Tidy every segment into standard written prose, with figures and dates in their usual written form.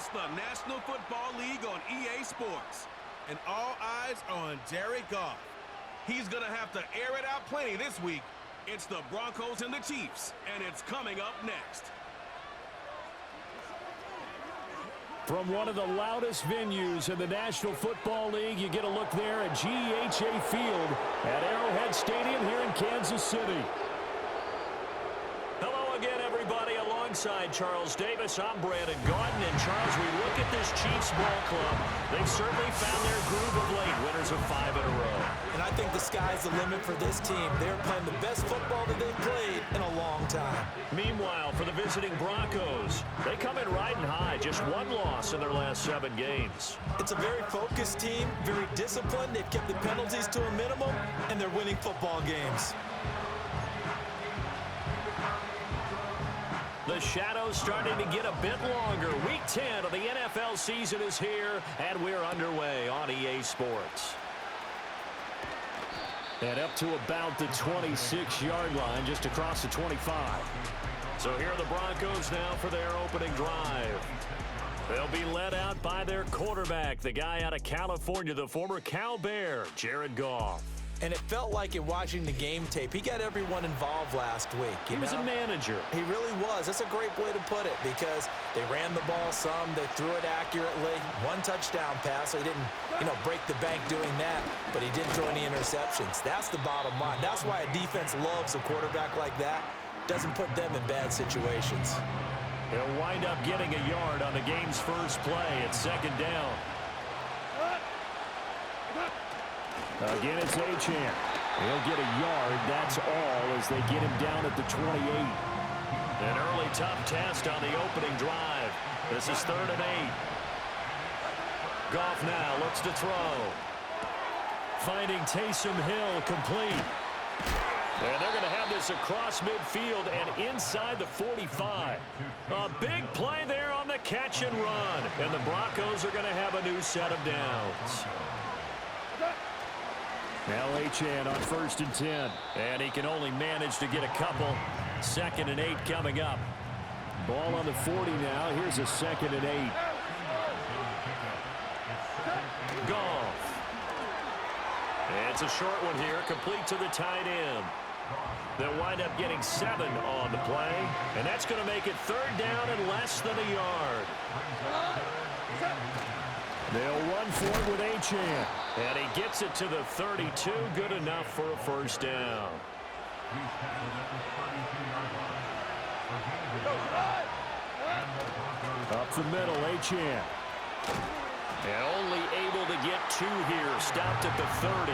It's the National Football League on EA Sports. And all eyes are on Jared Goff. He's going to have to air it out plenty this week. It's the Broncos and the Chiefs, and it's coming up next. From one of the loudest venues in the National Football League, you get a look there at GEHA Field at Arrowhead Stadium here in Kansas City. Hello again, everybody. Alongside Charles Davis, I'm Brandon Gaudin. And Charles, we look at this Chiefs ball club. They've certainly found their groove of late, winners of 5 in a row. And I think the sky's the limit for this team. They're playing the best football that they've played in a long time. Meanwhile, for the visiting Broncos, they come in riding high, just 1 loss in their last 7 games. It's a very focused team, very disciplined. They've kept the penalties to a minimum, and they're winning football games. The shadow's starting to get a bit longer. Week 10 of the NFL season is here, and we're underway on EA Sports. And up to about the 26-yard line, just across the 25. So here are the Broncos now for their opening drive. They'll be led out by their quarterback, the guy out of California, the former Cal Bear, Jared Goff. And it felt like in watching the game tape, he got everyone involved last week. He was a manager. He really was. That's a great way to put it because they ran the ball some, they threw it accurately. 1 touchdown pass, so he didn't, break the bank doing that, but he didn't throw any interceptions. That's the bottom line. That's why a defense loves a quarterback like that. Doesn't put them in bad situations. He'll wind up getting a yard on the game's first play. It's 2nd down. Again, it's Achane. He'll get a yard, that's all, as they get him down at the 28. An early tough test on the opening drive. This is 3rd and 8. Goff now looks to throw. Finding Taysom Hill complete. And they're going to have this across midfield and inside the 45. A big play there on the catch and run. And the Broncos are going to have a new set of downs. Now Achane on 1st and 10. And he can only manage to get a couple. 2nd and 8 coming up. Ball on the 40 now. Here's a 2nd and 8. Goff. It's a short one here. Complete to the tight end. They'll wind up getting 7 on the play. And that's going to make it 3rd down and less than a yard. They'll run for it with Achane. And he gets it to the 32. Good enough for a 1st down. Up the middle, Achane. And only able to get 2 here. Stopped at the 30.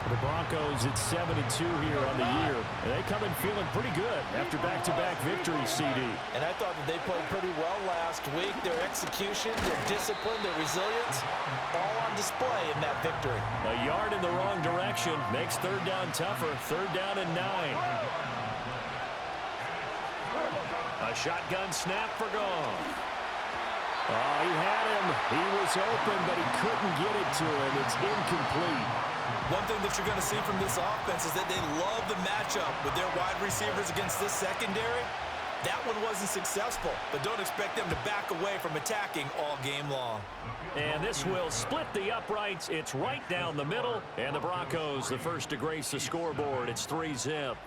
The Broncos at 7-2 here on the year. And they come in feeling pretty good after back-to-back victories, CD. And I thought that they played pretty well last week. Their execution, their discipline, their resilience, all on display in that victory. A yard in the wrong direction makes 3rd down tougher. 3rd down and 9. A shotgun snap for Goff. Oh, he had him. He was open, but he couldn't get it to him. It's incomplete. One thing that you're going to see from this offense is that they love the matchup with their wide receivers against this secondary. That one wasn't successful, but don't expect them to back away from attacking all game long. And this will split the uprights. It's right down the middle, and the Broncos the first to grace the scoreboard. It's 3-zip.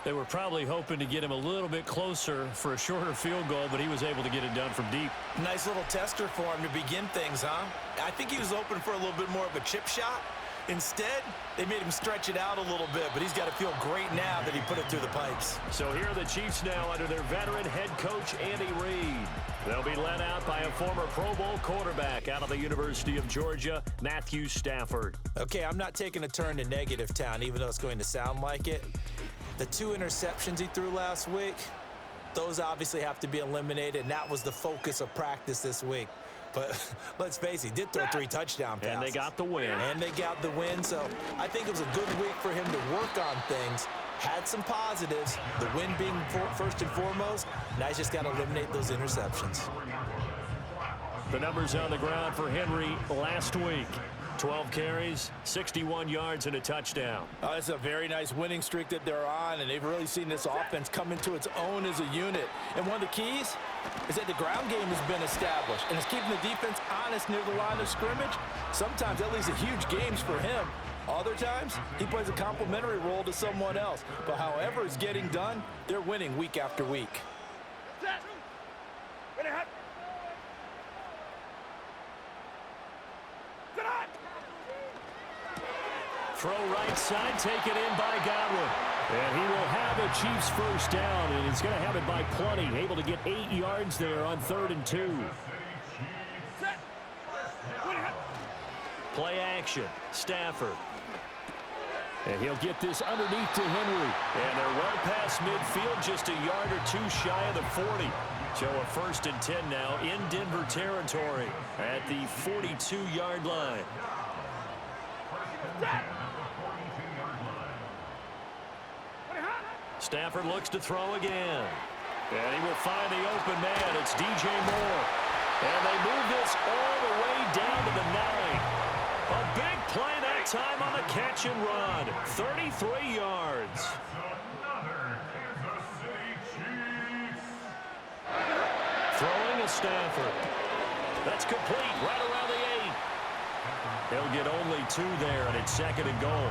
They were probably hoping to get him a little bit closer for a shorter field goal, but he was able to get it done from deep. Nice little tester for him to begin things, huh? I think he was open for a little bit more of a chip shot. Instead, they made him stretch it out a little bit, but he's got to feel great now that he put it through the pipes. So here are the Chiefs now under their veteran head coach, Andy Reid. They'll be led out by a former Pro Bowl quarterback out of the University of Georgia, Matthew Stafford. Okay, I'm not taking a turn to negative town, even though it's going to sound like it. The 2 interceptions he threw last week, those obviously have to be eliminated, and that was the focus of practice this week. But let's face it, he did throw 3 touchdown passes. And they got the win. And they got the win, so I think it was a good week for him to work on things. Had some positives, the win being first and foremost. Now he's just got to eliminate those interceptions. The numbers on the ground for Henry last week. 12 carries, 61 yards, and a touchdown. It's a very nice winning streak that they're on, and they've really seen this offense come into its own as a unit. And one of the keys is that the ground game has been established, and it's keeping the defense honest near the line of scrimmage. Sometimes that leads to huge games for him. Other times, he plays a complementary role to someone else. But however it's getting done, they're winning week after week. Throw right side, taken in by Godwin. And he will have a Chiefs first down, and he's going to have it by plenty. Able to get 8 yards there on 3rd and 2. Play action, Stafford. And he'll get this underneath to Henry. And they're well past midfield, just a yard or two shy of the 40. So a 1st and 10 now in Denver territory at the 42-yard line. Stafford looks to throw again. And he will find the open man. It's DJ Moore. And they move this all the way down to the 9. A big play that time on the catch and run. 33 yards. Throwing a Stafford. That's complete right around the 8. He'll get only 2 there, and it's 2nd and goal.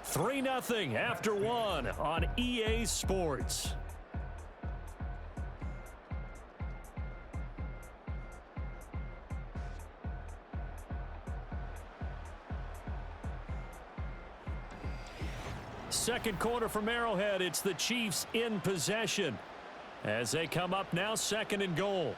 3-0 after 1 on EA Sports. Second quarter from Arrowhead. It's the Chiefs in possession as they come up now 2nd and goal.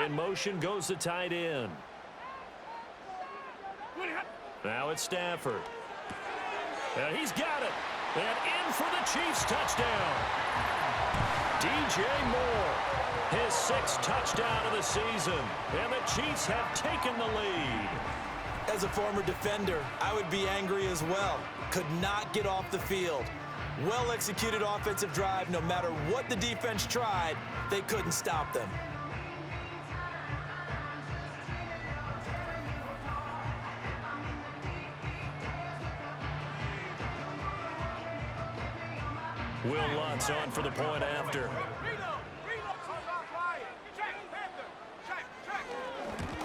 In motion goes the tight end. Now it's Stafford. And he's got it. And in for the Chiefs touchdown. DJ Moore, his 6th touchdown of the season. And the Chiefs have taken the lead. As a former defender, I would be angry as well. Could not get off the field. Well-executed offensive drive. No matter what the defense tried, they couldn't stop them. Will Lutz on for the point after.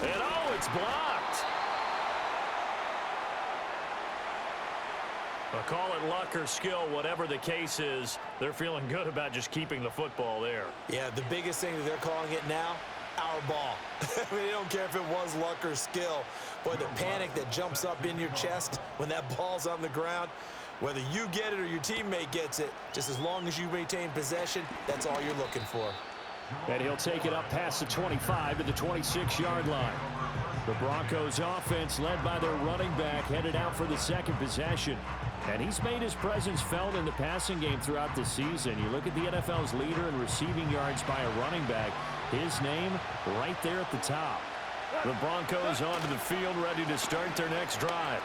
And oh, it's blocked. I'll call it luck or skill, whatever the case is. They're feeling good about just keeping the football there. Yeah, the biggest thing that they're calling it now, our ball. I mean, they don't care if it was luck or skill. Boy, the panic that jumps up in your chest when that ball's on the ground, whether you get it or your teammate gets it, just as long as you maintain possession, that's all you're looking for. And he'll take it up past the 25 to the 26-yard line. The Broncos offense, led by their running back, headed out for the 2nd possession. And he's made his presence felt in the passing game throughout the season. You look at the NFL's leader in receiving yards by a running back. His name right there at the top. The Broncos onto the field, ready to start their next drive.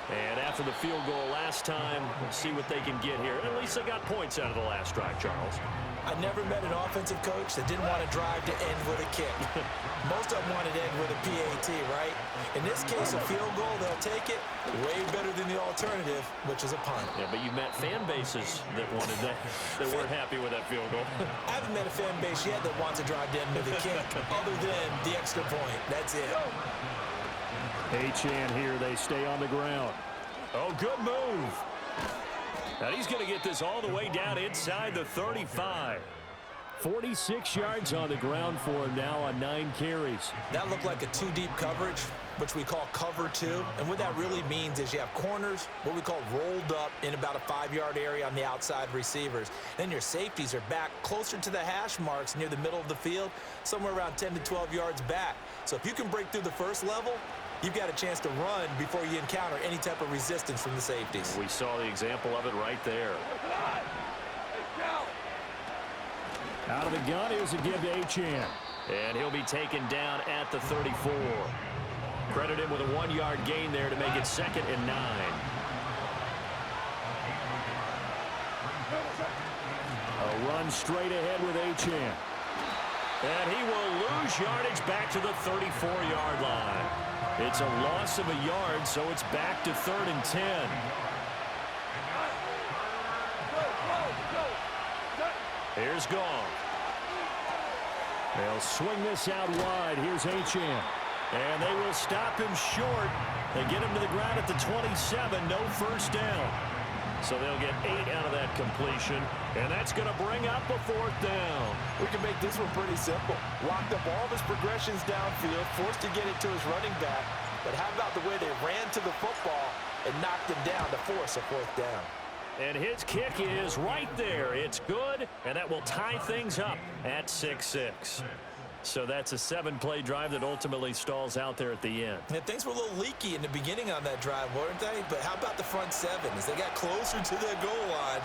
And after the field goal last time, we'll see what they can get here. At least they got points out of the last drive, Charles. I never met an offensive coach that didn't want to drive to end with a kick. Most of them wanted to end with a PAT, right? In this case, a field goal, they'll take it way better than the alternative, which is a punt. Yeah, but you met fan bases that wanted that, that weren't happy with that field goal. I haven't met a fan base yet that wants to drive to end with a kick, other than the extra point. That's it. Achane here, they stay on the ground. Oh, good move. Now he's going to get this all the way down inside the 35. 46 yards on the ground for him now on 9 carries. That looked like a 2-deep coverage, which we call cover 2. And what that really means is you have corners, what we call rolled up in about a 5-yard area on the outside receivers. Then your safeties are back closer to the hash marks near the middle of the field, somewhere around 10 to 12 yards back. So if you can break through the first level, you've got a chance to run before you encounter any type of resistance from the safeties. We saw the example of it right there. Out of the gun, here's a give to Achane. And he'll be taken down at the 34. Credit him with a 1-yard gain there to make it 2nd and 9. A run straight ahead with Achane. And he will lose yardage back to the 34-yard line. It's a loss of a yard, so it's back to 3rd and 10. Here's Goff. They'll swing this out wide. Here's Achane. And they will stop him short. They get him to the ground at the 27. No first down. So they'll get 8 out of that completion. And that's going to bring up a 4th down. We can make this one pretty simple. Locked up all of his progressions downfield, forced to get it to his running back. But how about the way they ran to the football and knocked him down to force a 4th down? And his kick is right there. It's good, and that will tie things up at 6-6. So that's a 7-play drive that ultimately stalls out there at the end. And things were a little leaky in the beginning on that drive, weren't they? But how about the front 7? As they got closer to their goal line,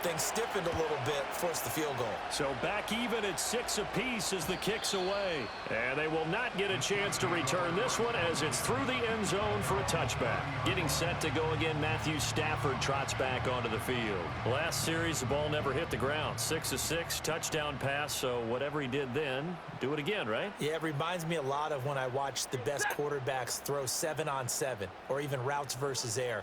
things stiffened a little bit, forced the field goal. So back even at 6 apiece as the kick's away. And they will not get a chance to return this one as it's through the end zone for a touchback. Getting set to go again, Matthew Stafford trots back onto the field. Last series, the ball never hit the ground. 6 of 6, touchdown pass, so whatever he did then, do it again, right? Yeah, it reminds me a lot of when I watched the best quarterbacks throw 7-on-7 or even routes versus air.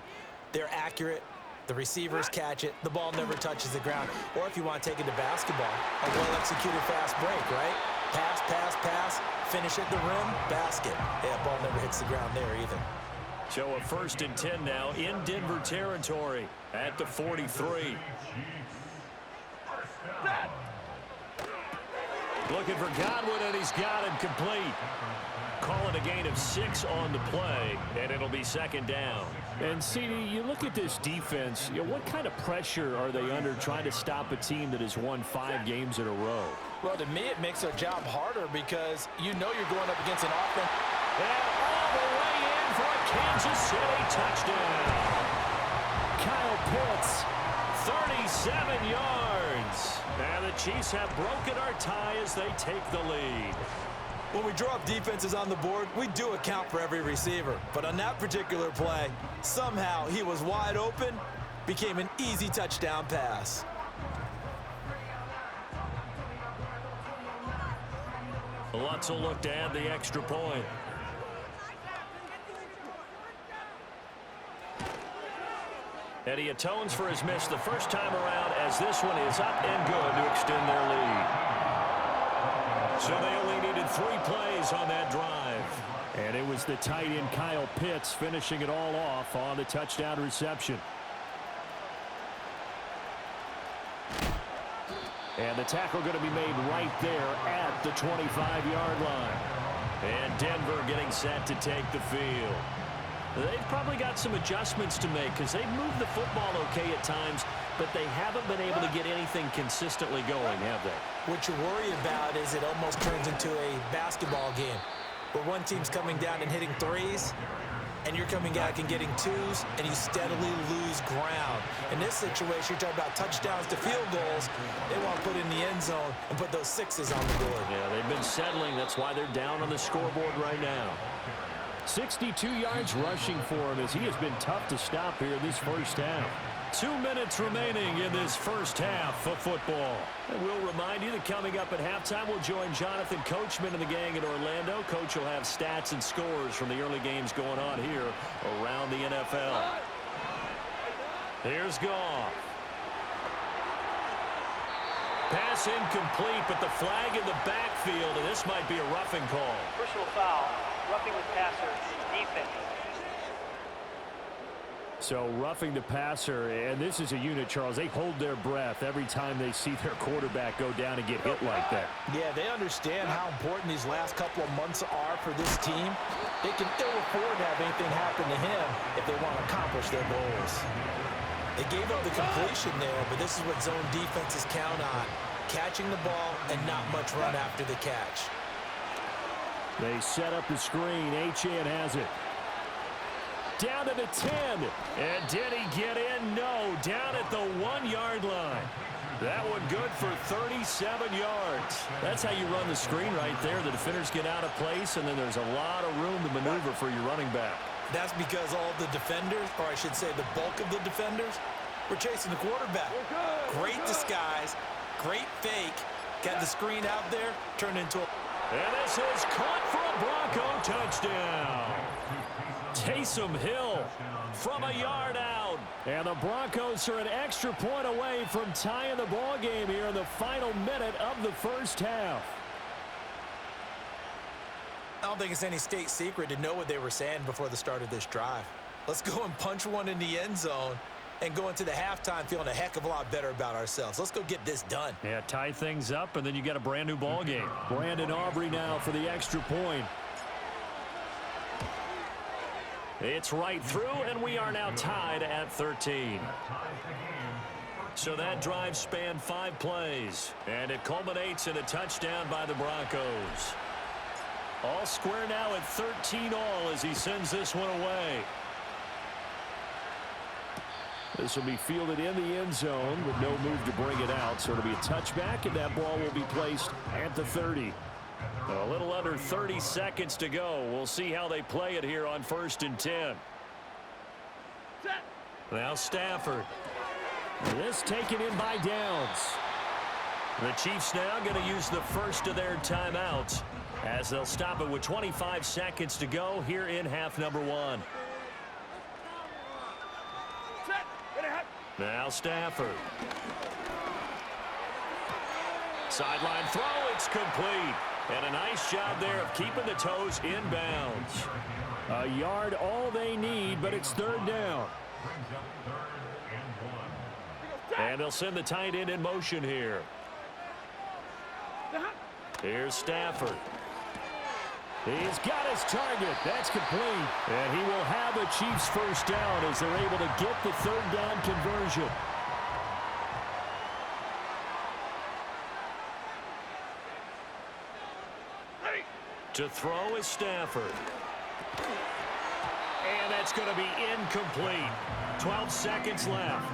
They're accurate. The receivers catch it. The ball never touches the ground. Or if you want to take it to basketball, a well-executed fast break, right? Pass, pass, pass, finish at the rim, basket. Yeah, ball never hits the ground there either. So a 1st and 10 now in Denver territory at the 43. Looking for Godwin, and he's got him complete. Calling a gain of 6 on the play, and it'll be 2nd down. And, CD, you look at this defense, what kind of pressure are they under trying to stop a team that has won 5 games in a row? Well, to me, it makes their job harder because you know you're going up against an offense. And all the way in for a Kansas City touchdown. Kyle Pitts, 37 yards. And the Chiefs have broken our tie as they take the lead. When we draw up defenses on the board, we do account for every receiver. But on that particular play, somehow he was wide open, became an easy touchdown pass. Lutz will look to add the extra point. And he atones for his miss the first time around as this one is up and good to extend their lead. So they only needed 3 plays on that drive. And it was the tight end Kyle Pitts finishing it all off on the touchdown reception. And the tackle going to be made right there at the 25-yard line. And Denver getting set to take the field. They've probably got some adjustments to make because they've moved the football okay at times, but they haven't been able to get anything consistently going, have they? What you worry about is it almost turns into a basketball game where one team's coming down and hitting 3s, and you're coming back and getting 2s, and you steadily lose ground. In this situation, you're talking about touchdowns to field goals. They want to put in the end zone and put those 6s on the board. Yeah, they've been settling. That's why they're down on the scoreboard right now. 62 yards rushing for him as he has been tough to stop here this first half. 2 minutes remaining in this first half of football. And we'll remind you that coming up at halftime, we'll join Jonathan Coachman and the gang in Orlando. Coach will have stats and scores from the early games going on here around the NFL. Here's Goff. Pass incomplete, but the flag in the backfield, and this might be a roughing call. Personal foul, roughing the passer, defense. So roughing the passer, and this is a unit, Charles. They hold their breath every time they see their quarterback go down and get hit like that. Yeah, they understand how important these last couple of months are for this team. They can ill afford to have anything happen to him if they want to accomplish their goals. They gave up the completion there, but this is what zone defenses count on. Catching the ball and not much run after the catch. They set up the screen. Achane has it. Down to the 10. And did he get in? No. Down at the 1-yard line. That one good for 37 yards. That's how you run the screen right there. The defenders get out of place, and then there's a lot of room to maneuver for your running back. That's because all the defenders, or I should say the bulk of the defenders, were chasing the quarterback. Great disguise, great fake. Got the screen out there, turned into a... And this is caught for a Bronco touchdown. Taysom Hill from a yard out. And the Broncos are an extra point away from tying the ball game here in the final minute of the first half. I don't think it's any state secret to know what they were saying before the start of this drive. Let's go and punch one in the end zone and go into the halftime feeling a heck of a lot better about ourselves. Let's go get this done. Yeah, tie things up, and then you get a brand new ball game. Brandon Aubrey now for the extra point. It's right through, and we are now tied at 13. So that drive spanned 5 plays, and it culminates in a touchdown by the Broncos. All square now at 13 all as he sends this one away. This will be fielded in the end zone with no move to bring it out, so it'll be a touchback, and that ball will be placed at the 30. A little under 30 seconds to go. We'll see how they play it here on 1st and 10. Now Stafford. This taken in by Downs. The Chiefs now going to use the first of their timeouts as they'll stop it with 25 seconds to go here in half number 1. Now Stafford. Sideline throw, it's complete. And a nice job there of keeping the toes in bounds. A yard all they need, but it's 3rd down. And they'll send the tight end in motion here. Here's Stafford. He's got his target. That's complete. And he will have a Chiefs first down as they're able to get the 3rd down conversion. To throw is Stafford. And that's going to be incomplete. 12 seconds left.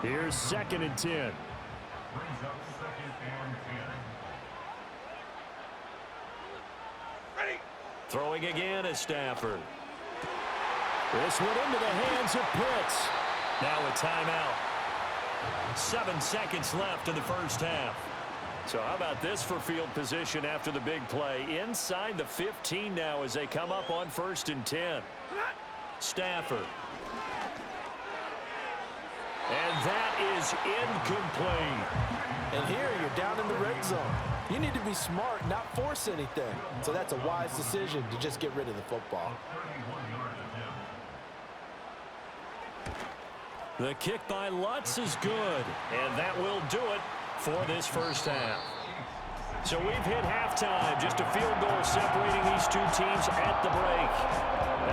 Here's 2nd and 10. Throwing again is Stafford. This one into the hands of Pitts. Now a timeout. 7 seconds left in the first half. So how about this for field position after the big play? Inside the 15 now as they come up on 1st and 10. Stafford. And that is incomplete. And here you're down in the red zone. You need to be smart, not force anything. So that's a wise decision to just get rid of the football. The kick by Lutz is good. And that will do it for this first half. So we've hit halftime. Just a field goal separating these two teams at the break.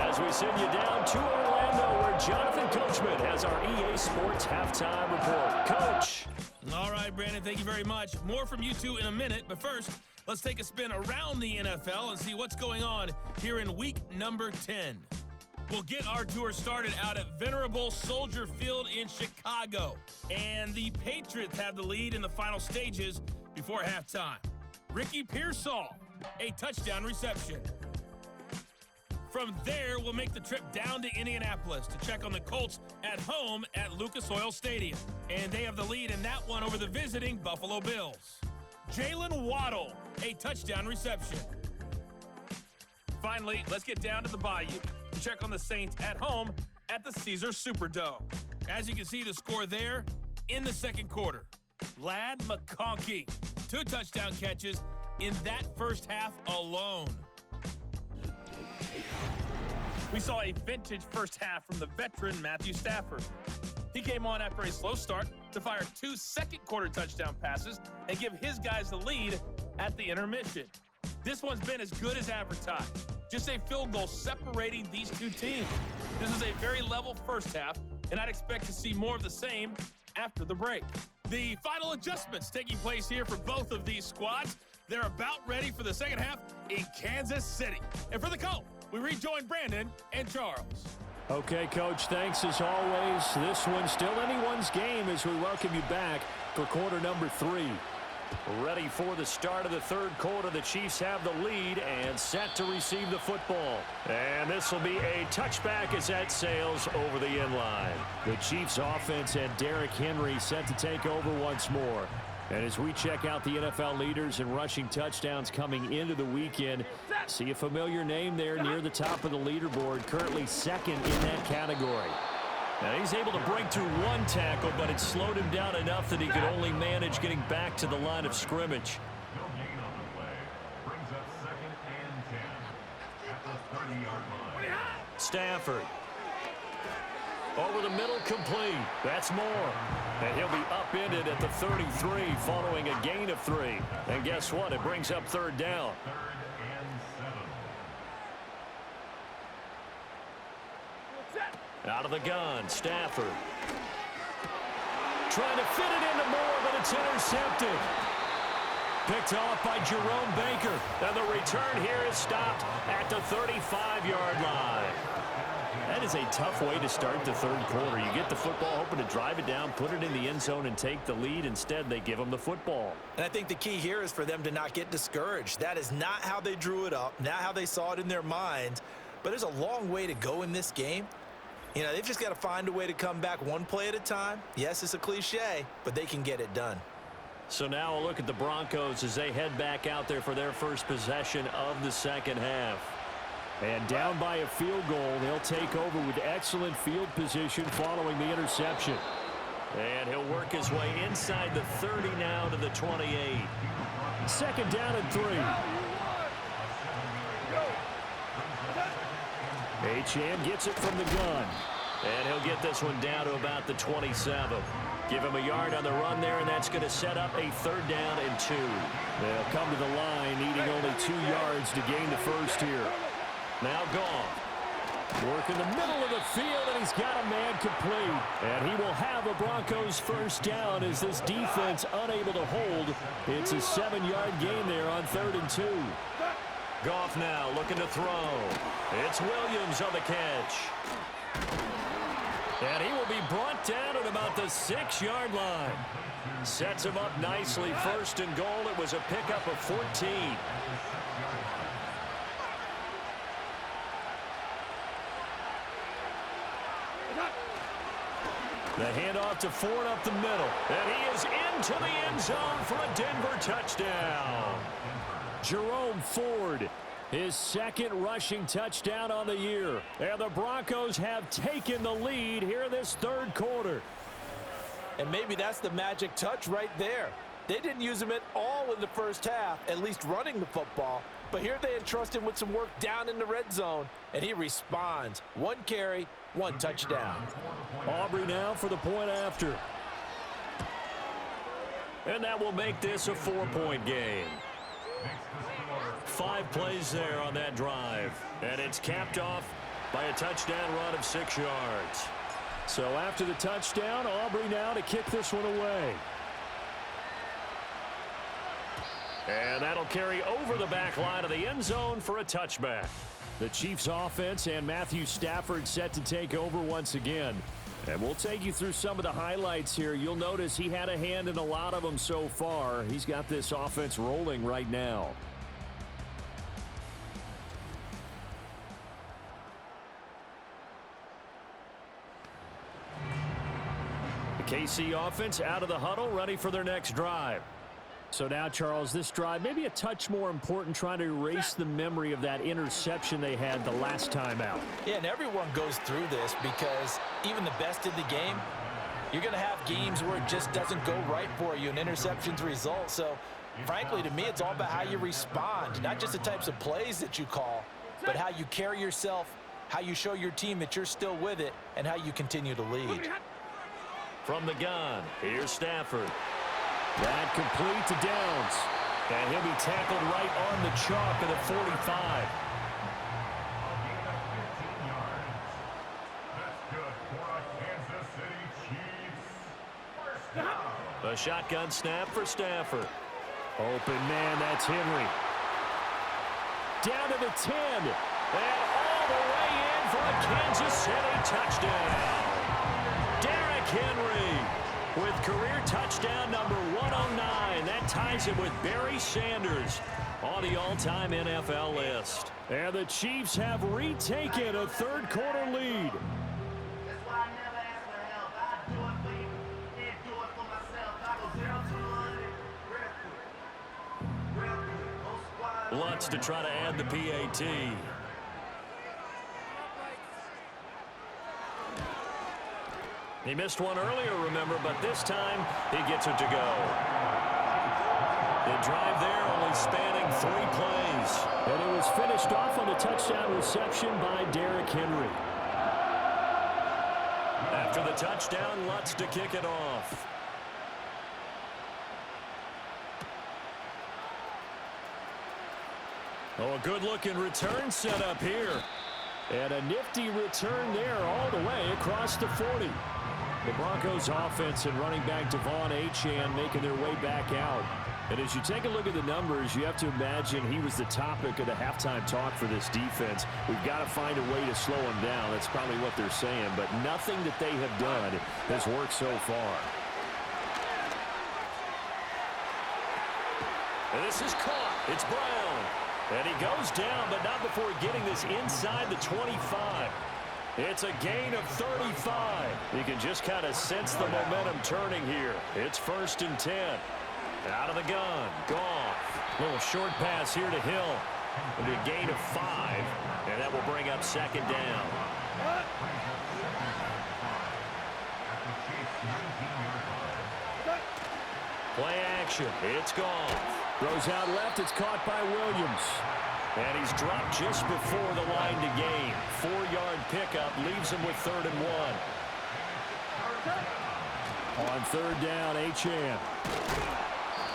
As we send you down to Orlando, where Jonathan Coachman has our EA Sports halftime report. Coach. All right, Brandon, thank you very much. More from you two in a minute, but first, let's take a spin around the NFL and see what's going on here in week number 10. We'll get our tour started out at Venerable Soldier Field in Chicago. And the Patriots have the lead in the final stages before halftime. Ricky Pearsall, a touchdown reception. From there, we'll make the trip down to Indianapolis to check on the Colts at home at Lucas Oil Stadium. And they have the lead in that one over the visiting Buffalo Bills. Jalen Waddle, a touchdown reception. Finally, let's get down to the Bayou to check on the Saints at home at the Caesars Superdome. As you can see, the score there in the second quarter. Ladd McConkey, 2 touchdown catches in that first half alone. We saw a vintage first half from the veteran Matthew Stafford. He came on after a slow start to fire 2 second-quarter touchdown passes and give his guys the lead at the intermission. This one's been as good as advertised. Just a field goal separating these two teams. This is a very level first half, and I'd expect to see more of the same after the break. The final adjustments taking place here for both of these squads. They're about ready for the second half in Kansas City. And for the call, we rejoin Brandon and Charles. Okay, Coach, thanks as always. This one's still anyone's game as we welcome you back for quarter number 3. Ready for the start of the third quarter. The Chiefs have the lead and set to receive the football. And this will be a touchback as that sails over the end line. The Chiefs offense and Derrick Henry set to take over once more. And as we check out the NFL leaders in rushing touchdowns coming into the weekend, see a familiar name there near the top of the leaderboard, currently second in that category. Now he's able to break through one tackle, but it slowed him down enough that he could only manage getting back to the line of scrimmage. Stafford. Over the middle, complete. That's more. And he'll be upended at the 33 following a gain of 3. And guess what? It brings up third down. Out of the gun, Stafford. Trying to fit it into Moore, but it's intercepted. Picked off by Jerome Baker. And the return here is stopped at the 35-yard line. That is a tough way to start the third quarter. You get the football, hoping to drive it down, put it in the end zone, and take the lead. Instead, they give them the football. And I think the key here is for them to not get discouraged. That is not how they drew it up, not how they saw it in their minds. But there's a long way to go in this game. You know, they've just got to find a way to come back one play at a time. Yes, it's a cliche, but they can get it done. So now a look at the Broncos as they head back out there for their first possession of the second half. And down by a field goal, they'll take over with excellent field position following the interception. And he'll work his way inside the 30 now to the 28. Second down and 3. Achane gets it from the gun. And he'll get this one down to about the 27. Give him a yard on the run there, and that's going to set up a third down and 2. They'll come to the line needing only 2 yards to gain the first here. Now gone. Work in the middle of the field, and he's got a man complete. And he will have a Broncos first down as this defense unable to hold. It's a 7-yard gain there on 3rd and 2. Goff now looking to throw. It's Williams on the catch. And he will be brought down at about the 6-yard line. Sets him up nicely. 1st and goal. It was a pickup of 14. The handoff to Ford up the middle. And he is into the end zone for a Denver touchdown. Jerome Ford, his second rushing touchdown on the year. And the Broncos have taken the lead here in this third quarter. And maybe that's the magic touch right there. They didn't use him at all in the first half, at least running the football. But here they entrust him with some work down in the red zone, and he responds. 1 carry, 1 touchdown. Aubrey now for the point after. And that will make this a 4-point game. 5 plays there on that drive. And it's capped off by a touchdown run of 6 yards. So after the touchdown, Aubrey now to kick this one away. And that'll carry over the back line of the end zone for a touchback. The Chiefs offense and Matthew Stafford set to take over once again. And we'll take you through some of the highlights here. You'll notice he had a hand in a lot of them so far. He's got this offense rolling right now. The KC offense out of the huddle, ready for their next drive. So now, Charles, this drive maybe a touch more important, trying to erase the memory of that interception they had the last time out. Yeah, and everyone goes through this because even the best in the game, you're going to have games where it just doesn't go right for you and interceptions result. So, frankly, to me, it's all about how you respond, not just the types of plays that you call, but how you carry yourself, how you show your team that you're still with it, and how you continue to lead. From the gun, here's Stafford. That complete to Downs. And he'll be tackled right on the chalk of the 45. A shotgun snap for Stafford. Open man, that's Henry. Down to the 10. And all the way in for a Kansas City touchdown. Derrick Henry with career touchdown number 109. That ties him with Barry Sanders on the all-time NFL list. And the Chiefs have retaken a third-quarter lead. Lutz to try to add the PAT. He missed one earlier, remember, but this time he gets it to go. The drive there only spanning 3 plays. And it was finished off on a touchdown reception by Derrick Henry. After the touchdown, Lutz to kick it off. Oh, a good-looking return set up here. And a nifty return there all the way across the 40. The Broncos offense and running back Devon Achane making their way back out. And as you take a look at the numbers, you have to imagine he was the topic of the halftime talk for this defense. We've got to find a way to slow him down. That's probably what they're saying. But nothing that they have done has worked so far. And this is caught. It's Brown. And he goes down, but not before getting this inside the 25. It's a gain of 35. You can just kind of sense the momentum turning here. It's 1st and 10. Out of the gun. Goff. Little short pass here to Hill. It'll be a gain of 5. And that will bring up 2nd down. Play action. It's Goff. Throws out left. It's caught by Williams. And he's dropped just before the line to gain. 4-yard pickup leaves him with 3rd and 1. On 3rd down, Achane.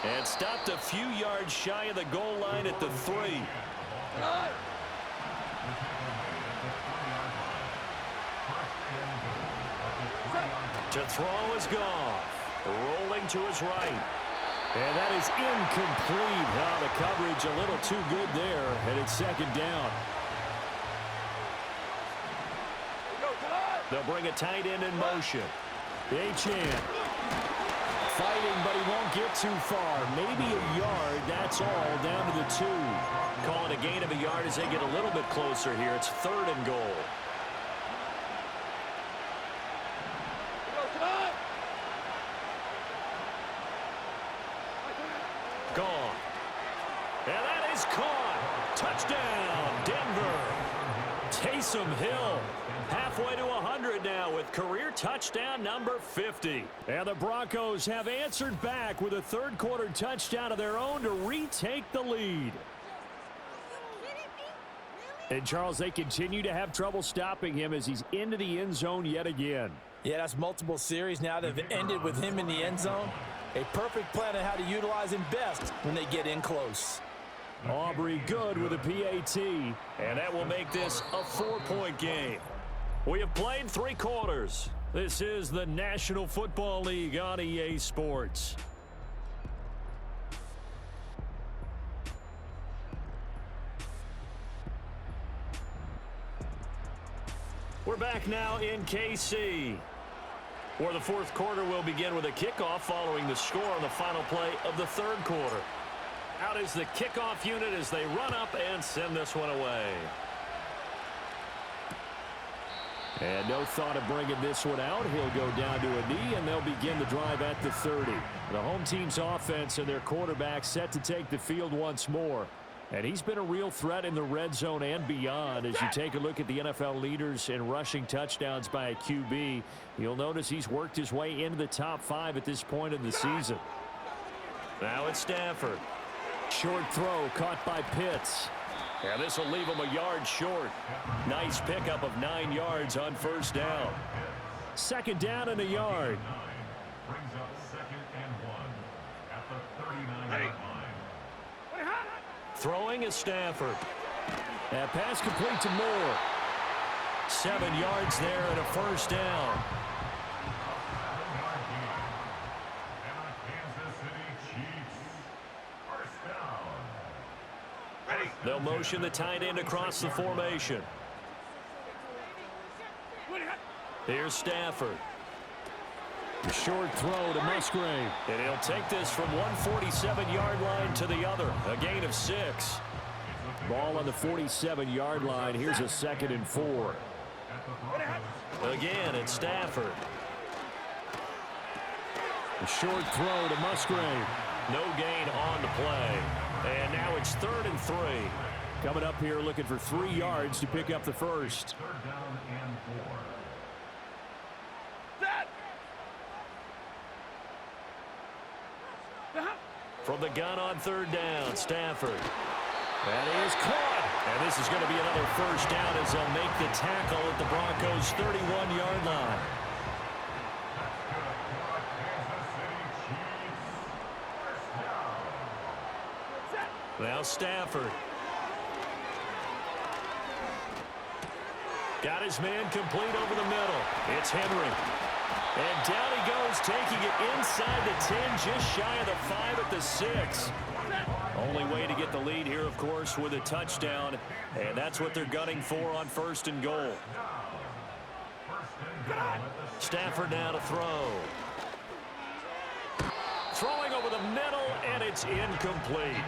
And stopped a few yards shy of the goal line at the 3. To throw is Goff. Rolling to his right. And that is incomplete. Oh, the coverage a little too good there, and it's 2nd down. They'll bring a tight end in motion. Achane fighting, but he won't get too far. Maybe a yard, that's all, down to the 2. Calling a gain of a yard as they get a little bit closer here. It's 3rd and goal. Gone. And that is caught. Touchdown, Denver. Taysom Hill halfway to 100 now with career touchdown number 50. And the Broncos have answered back with a third-quarter touchdown of their own to retake the lead. And, Charles, they continue to have trouble stopping him as he's into the end zone yet again. Yeah, that's multiple series now that have ended with him in the end zone. A perfect plan on how to utilize him best when they get in close. Aubrey good with a PAT. And that will make this a 4-point game. We have played 3 quarters. This is the National Football League on EA Sports. We're back now in KC, where the 4th quarter will begin with a kickoff following the score on the final play of the 3rd quarter. Out is the kickoff unit as they run up and send this one away. And no thought of bringing this one out. He'll go down to a knee, and they'll begin the drive at the 30. The home team's offense and their quarterback set to take the field once more. And he's been a real threat in the red zone and beyond. As you take a look at the NFL leaders in rushing touchdowns by a QB, you'll notice he's worked his way into the top 5 at this point in the season. Now it's Stafford. Short throw caught by Pitts. And this will leave him a yard short. Nice pickup of 9 yards on 1st down. 2nd down and a yard. Brings up 2nd and 1 at the 39-yard line. Throwing is Stafford. That pass complete to Moore. 7 yards there and a 1st down. They'll motion the tight end across the formation. Here's Stafford. The short throw to Musgrave. And he'll take this from 147-yard line to the other. A gain of 6. Ball on the 47-yard line. Here's a 2nd and 4. Again, it's Stafford. The short throw to Musgrave. No gain on the play. And now it's 3rd and 3. Coming up here looking for 3 yards to pick up the first. 3rd down and 4. From the gun on 3rd down, Stafford. That is caught. And this is going to be another first down as they'll make the tackle at the Broncos' 31-yard line. Now Stafford. Got his man complete over the middle. It's Henry. And down he goes, taking it inside the 10, just shy of the 5 at the 6. Only way to get the lead here, of course, with a touchdown. And that's what they're gunning for on 1st and goal. Stafford now to throw. Throwing over the middle, and it's incomplete.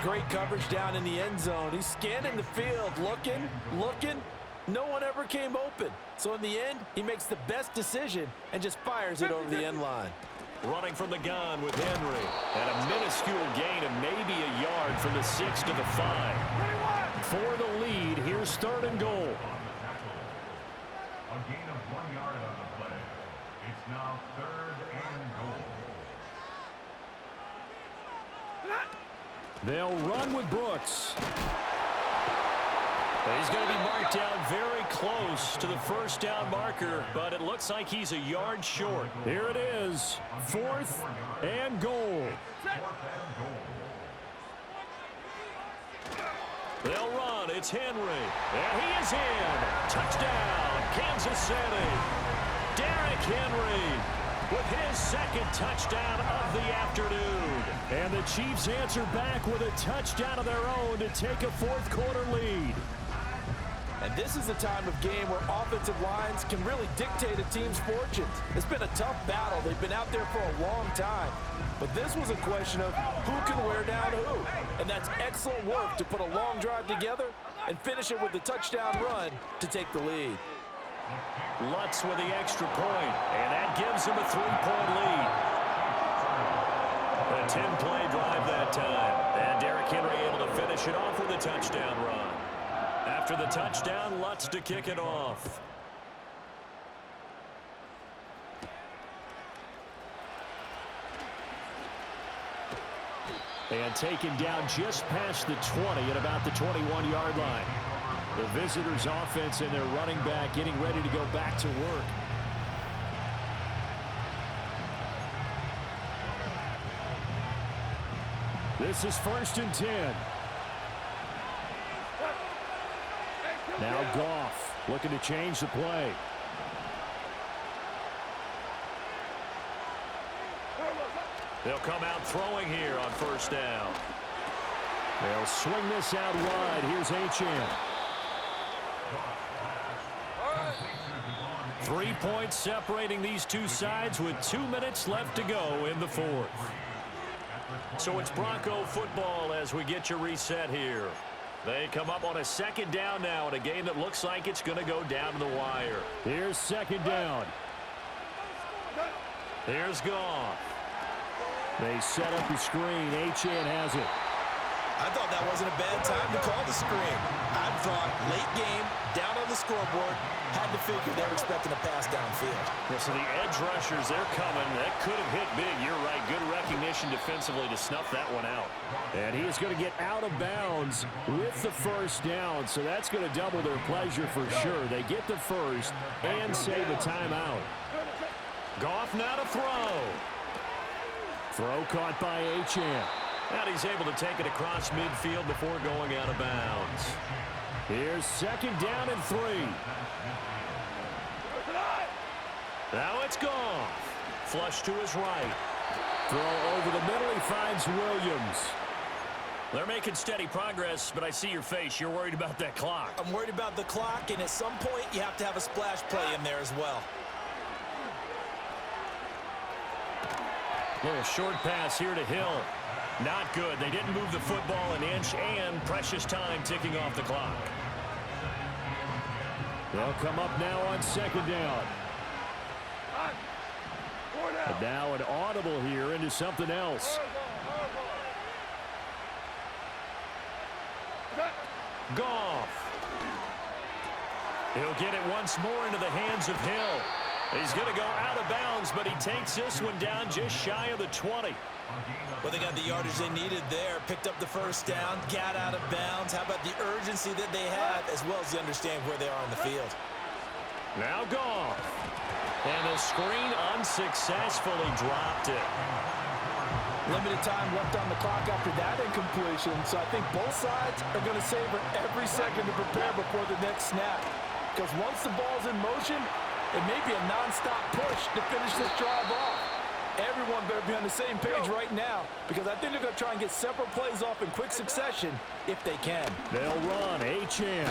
Great coverage down in the end zone. He's scanning the field, looking. No one ever came open. So in the end, he makes the best decision and just fires it over the end line. Running from the gun with Henry. And a minuscule gain of maybe a yard from the 6 to the 5. For the lead, here's 3rd and goal. A gain of 1 yard on the play. It's now 3rd and goal. They'll run with Brooks. He's going to be marked down very close to the first down marker, but it looks like he's a yard short. Here it is, 4th and goal. They'll run. It's Henry. And he is in. Touchdown, Kansas City. Derrick Henry with his 2nd touchdown of the afternoon. And the Chiefs answer back with a touchdown of their own to take a 4th quarter lead. And this is the time of game where offensive lines can really dictate a team's fortunes. It's been a tough battle. They've been out there for a long time. But this was a question of who can wear down who. And that's excellent work to put a long drive together and finish it with the touchdown run to take the lead. Lutz with the extra point, and that gives him a 3-point lead. A 10-play drive that time. And Derrick Henry able to finish it off with a touchdown run. After the touchdown, Lutz to kick it off. And taken down just past the 20 at about the 21-yard line. The visitors' offense and their running back getting ready to go back to work. This is 1st and 10. Now Goff looking to change the play. They'll come out throwing here on 1st down. They'll swing this out wide. Here's Achane. 3 points separating these two sides with 2 minutes left to go in the 4th. So it's Bronco football as we get you reset here. They come up on a 2nd down now in a game that looks like it's going to go down to the wire. Here's 2nd down. Here's Goff. They set up the screen. Achane has it. I thought that wasn't a bad time to call the screen. I thought late game, down on the scoreboard, had to figure they were expecting a pass downfield. Yeah, so the edge rushers, they're coming. That could have hit big. You're right. Good recognition defensively to snuff that one out. And he is going to get out of bounds with the 1st down, so that's going to double their pleasure for sure. They get the 1st and save a timeout. Goff now to throw. Throw caught by Achane. And he's able to take it across midfield before going out of bounds. Here's 2nd down and 3. Now it's Goff. Flush to his right. Throw over the middle. He finds Williams. They're making steady progress, but I see your face. You're worried about that clock. I'm worried about the clock, and at some point, you have to have a splash play in there as well. Little short pass here to Hill. Not good. They didn't move the football an inch, and precious time ticking off the clock. They'll come up now on second down. And now an audible here into something else. Goff. He'll get it once more into the hands of Hill. He's going to go out of bounds, but he takes this one down just shy of the 20. Well, they got the yardage they needed there. Picked up the first down, got out of bounds. How about the urgency that they have, as well as they understand where they are on the field. Now Goff. And the screen unsuccessfully dropped it. Limited time left on the clock after that incompletion, so I think both sides are going to savor every second to prepare before the next snap. Because once the ball's in motion, it may be a nonstop push to finish this drive off. Everyone better be on the same page right now, because I think they're going to try and get several plays off in quick succession if they can. They'll run Achane.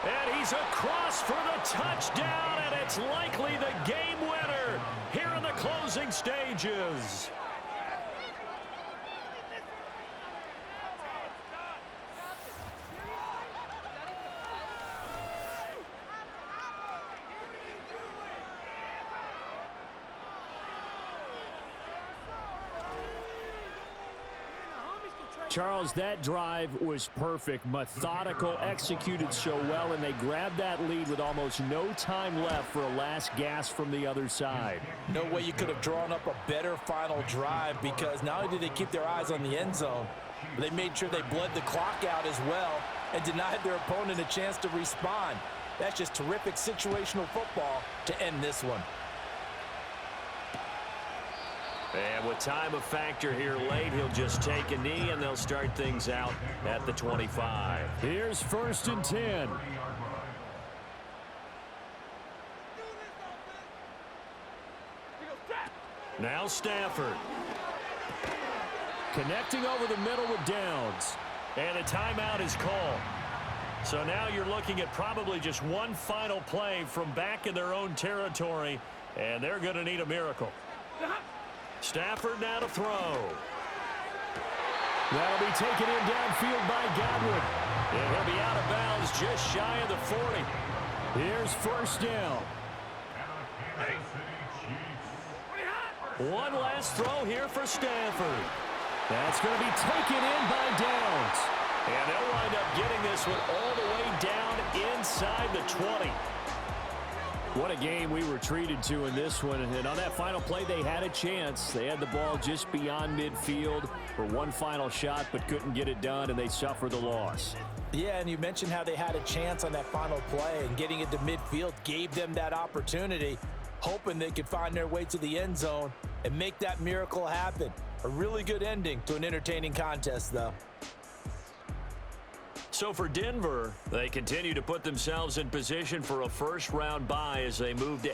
And he's across for the touchdown, and it's likely the game winner here in the closing stages. Charles, that drive was perfect, methodical, executed so well, and they grabbed that lead with almost no time left for a last gasp from the other side. No way you could have drawn up a better final drive, because not only did they keep their eyes on the end zone, but they made sure they bled the clock out as well and denied their opponent a chance to respond. That's just terrific situational football to end this one. And with time a factor here late, he'll just take a knee, and they'll start things out at the 25. Here's 1st and 10. Now Stafford. Connecting over the middle with Downs. And a timeout is called. So now you're looking at probably just one final play from back in their own territory, and they're going to need a miracle. Stafford now to throw. That'll be taken in downfield by Godwin. And he'll be out of bounds just shy of the 40. Here's 1st down. One last throw here for Stafford. That's going to be taken in by Downs. And they'll wind up getting this one all the way down inside the 20. What a game we were treated to in this one. And on that final play, they had a chance. They had the ball just beyond midfield for one final shot, but couldn't get it done, and they suffered the loss. Yeah, and you mentioned how they had a chance on that final play, and getting it to midfield gave them that opportunity, hoping they could find their way to the end zone and make that miracle happen. A really good ending to an entertaining contest, though. So for Denver, they continue to put themselves in position for a first-round bye as they move to